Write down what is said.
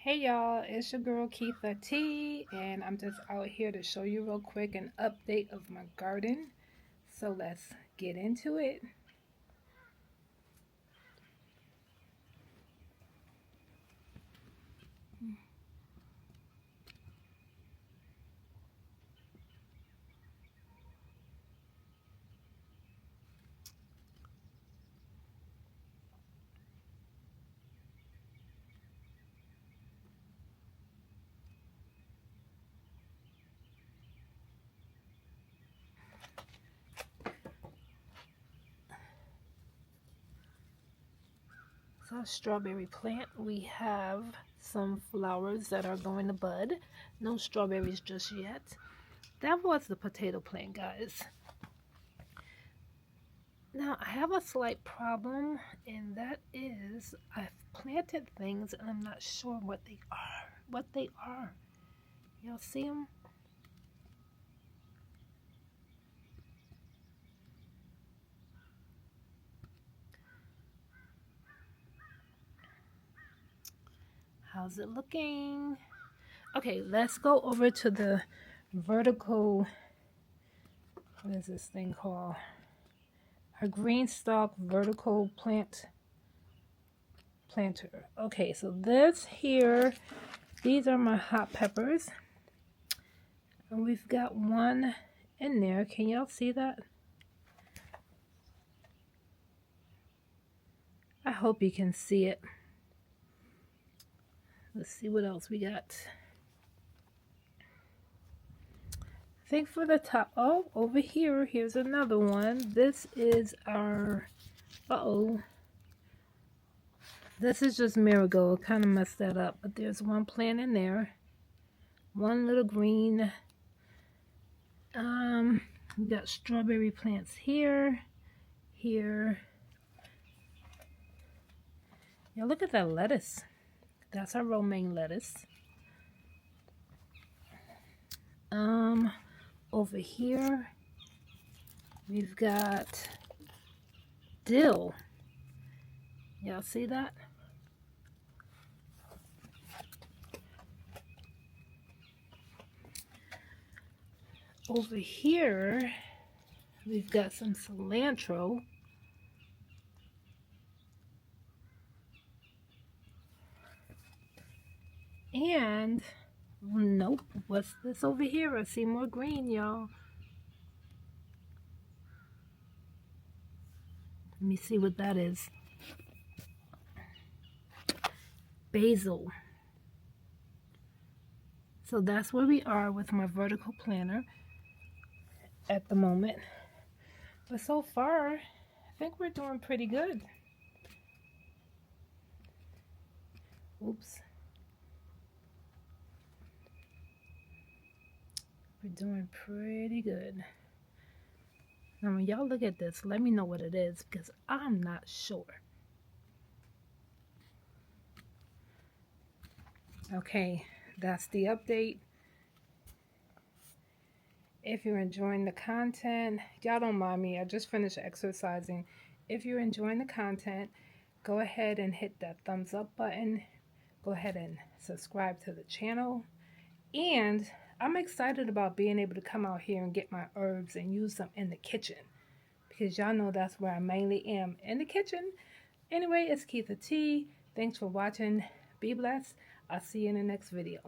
Hey y'all, it's your girl Kietha T, and I'm just out here to show you real quick an update of my garden. So let's get into it. So strawberry plant, we have some flowers that are going to bud. No strawberries just yet. That was the potato plant, guys. Now I have a slight problem, and that is I've planted things and I'm not sure what they are. Y'all see them? How's it looking? Okay, let's go over to the vertical, what is this thing called? Her green stalk vertical planter. Okay, so this here, these are my hot peppers. And we've got one in there. Can y'all see that? I hope you can see it. Let's see what else we got. I think for the top, oh, over here, here's another one. This is our, this is just marigold. Kind of messed that up, but there's one plant in there. One little green. We got strawberry plants here. Yeah, look at that lettuce. That's our romaine lettuce. Over here we've got dill. Y'all see that? Over here we've got some cilantro. And nope, what's this over here? I see more green, y'all. Let me see what that is. Basil. So that's where we are with my vertical planter at the moment. But so far, I think we're doing pretty good. Oops. We're doing pretty good. Now when y'all look at this, let me know what it is because I'm not sure. Okay, that's the update. If you're enjoying the content, y'all don't mind me, I just finished exercising. If you're enjoying the content, go ahead and hit that thumbs up button. Go ahead and subscribe to the channel. And I'm excited about being able to come out here and get my herbs and use them in the kitchen. Because y'all know that's where I mainly am, in the kitchen. Anyway, it's Kietha T. Thanks for watching. Be blessed. I'll see you in the next video.